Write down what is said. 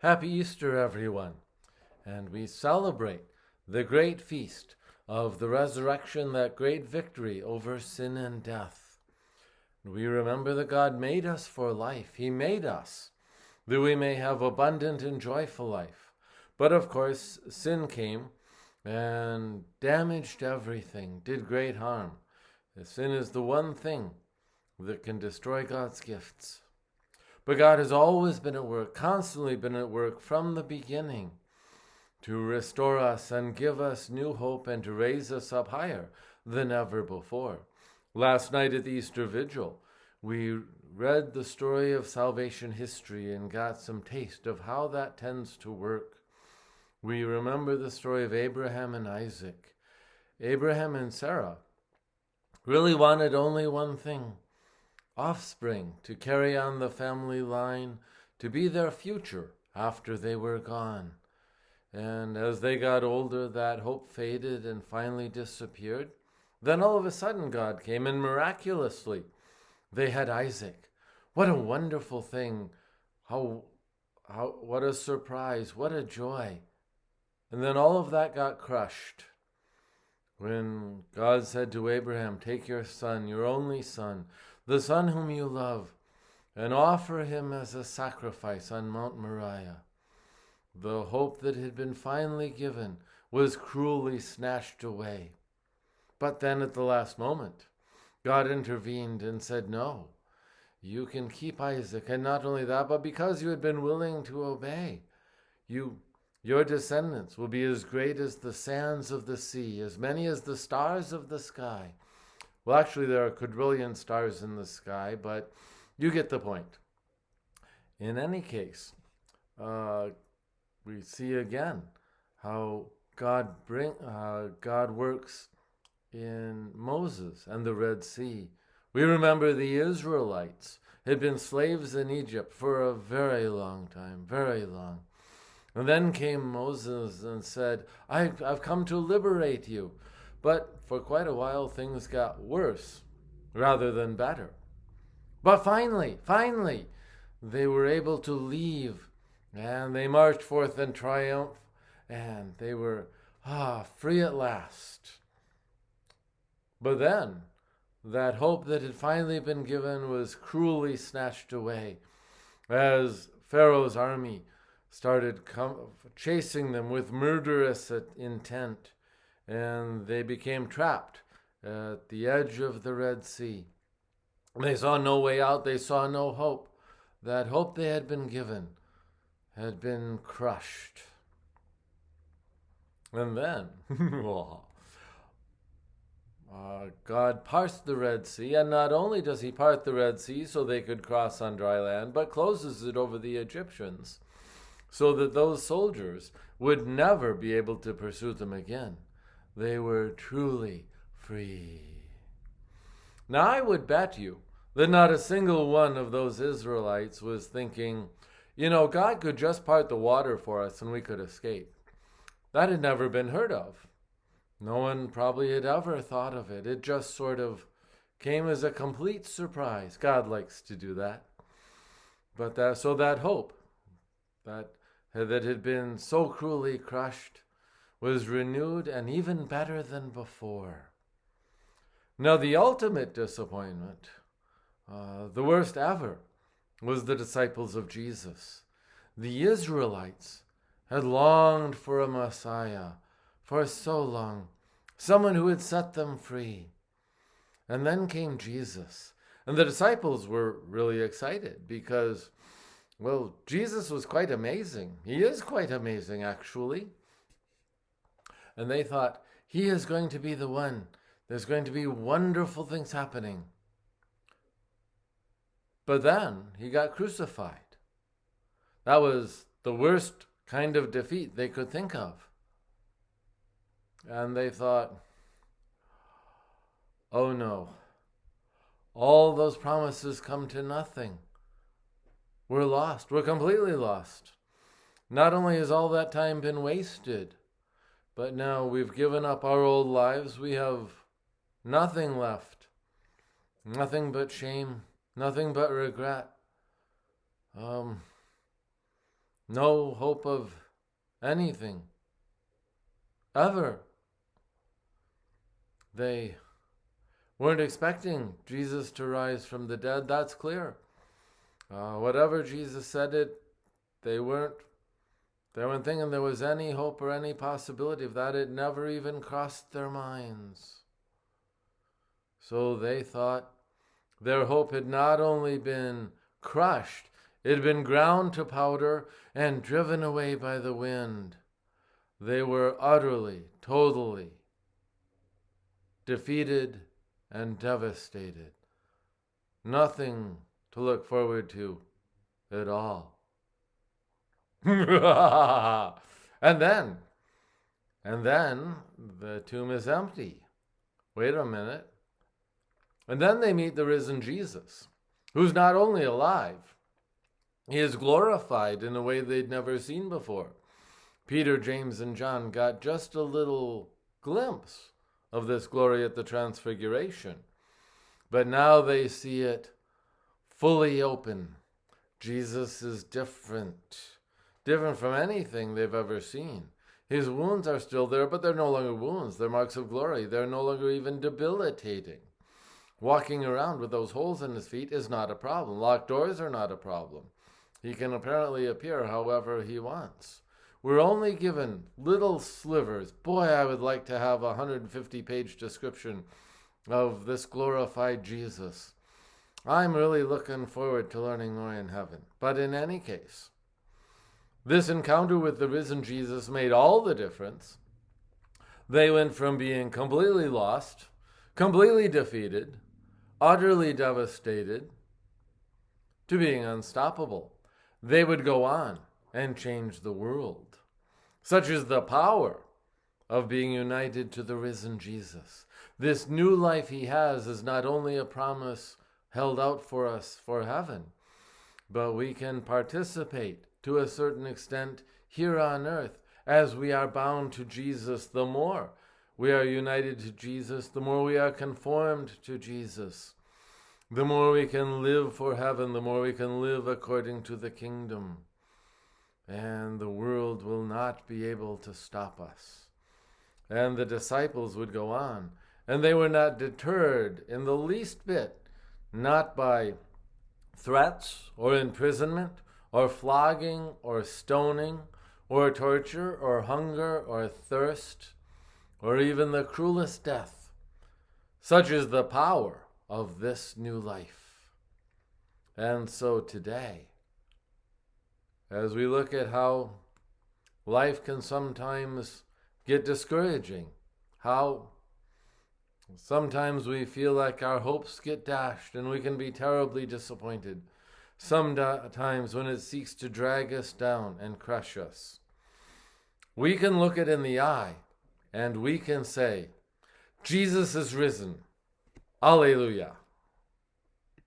Happy Easter, everyone. And we celebrate the great feast of the resurrection, that great victory over sin and death. We remember that God made us for life. He made us that we may have abundant and joyful life. But of course, sin came and damaged everything, did great harm. Sin is the one thing that can destroy God's gifts. But God has always been at work, constantly been at work from the beginning to restore us and give us new hope and to raise us up higher than ever before. Last night at the Easter Vigil, we read the story of salvation history and got some taste of how that tends to work. We remember the story of Abraham and Isaac. Abraham and Sarah really wanted only one thing: offspring, to carry on the family line, to be their future after they were gone. And as they got older, that hope faded and finally disappeared. Then all of a sudden God came, and miraculously they had Isaac. What a wonderful thing. What a surprise. What a joy. And then all of that got crushed when God said to Abraham, "Take your son, your only son, the son whom you love, and offer him as a sacrifice on Mount Moriah." The hope that had been finally given was cruelly snatched away. But then at the last moment, God intervened and said, "No, you can keep Isaac." And not only that, but because you had been willing to obey, your descendants will be as great as the sands of the sea, as many as the stars of the sky. Well, actually, there are quadrillion stars in the sky, but you get the point. In any case, we see again how God works in Moses and the Red Sea. We remember the Israelites had been slaves in Egypt for a very long time, very long. And then came Moses and said, I've come to liberate you. But for quite a while, things got worse rather than better. But finally, they were able to leave, and they marched forth in triumph, and they were free at last. But then, that hope that had finally been given was cruelly snatched away as Pharaoh's army started chasing them with murderous intent, and they became trapped at the edge of the Red Sea. They saw no way out. They saw no hope. That hope they had been given had been crushed. And then God parts the Red Sea, and not only does he part the Red Sea so they could cross on dry land, but closes it over the Egyptians so that those soldiers would never be able to pursue them again. They were truly free. Now, I would bet you that not a single one of those Israelites was thinking, God could just part the water for us and we could escape. That had never been heard of. No one probably had ever thought of it. It just sort of came as a complete surprise. God likes to do that. But that hope that had been so cruelly crushed was renewed and even better than before. Now, the ultimate disappointment, the worst ever, was the disciples of Jesus. The Israelites had longed for a Messiah for so long, someone who would set them free. And then came Jesus. And the disciples were really excited because, Jesus was quite amazing. He is quite amazing, actually. And they thought, he is going to be the one. There's going to be wonderful things happening. But then he got crucified. That was the worst kind of defeat they could think of. And they thought, oh no, all those promises come to nothing. We're lost. We're completely lost. Not only has all that time been wasted, but now we've given up our old lives. We have nothing left. Nothing but shame. Nothing but regret. no hope of anything, ever. They weren't expecting Jesus to rise from the dead, that's clear. Whatever Jesus said they weren't thinking there was any hope or any possibility of that. It never even crossed their minds. So they thought their hope had not only been crushed, it had been ground to powder and driven away by the wind. They were utterly, totally defeated and devastated. Nothing to look forward to at all. And then the tomb is empty. Wait a minute. And then they meet the risen Jesus, who's not only alive, he is glorified in a way they'd never seen before. Peter, James, and John got just a little glimpse of this glory at the Transfiguration. But now they see it fully open. Jesus is different from anything they've ever seen. His wounds are still there, but they're no longer wounds. They're marks of glory. They're no longer even debilitating. Walking around with those holes in his feet is not a problem. Locked doors are not a problem. He can apparently appear however he wants. We're only given little slivers. Boy, I would like to have a 150-page description of this glorified Jesus. I'm really looking forward to learning more in heaven. But in any case, this encounter with the risen Jesus made all the difference. They went from being completely lost, completely defeated, utterly devastated, to being unstoppable. They would go on and change the world. Such is the power of being united to the risen Jesus. This new life he has is not only a promise held out for us for heaven, but we can participate to a certain extent here on earth as we are bound to Jesus. The more we are united to Jesus, the more we are conformed to Jesus. The more we can live for heaven, the more we can live according to the kingdom. And the world will not be able to stop us. And the disciples would go on. And they were not deterred in the least bit, not by threats or imprisonment or flogging or stoning or torture or hunger or thirst or even the cruelest death. Such is the power of this new life. And so today, as we look at how life can sometimes get discouraging, how sometimes we feel like our hopes get dashed and we can be terribly disappointed, sometimes when it seeks to drag us down and crush us, we can look it in the eye and we can say, Jesus is risen. Alleluia.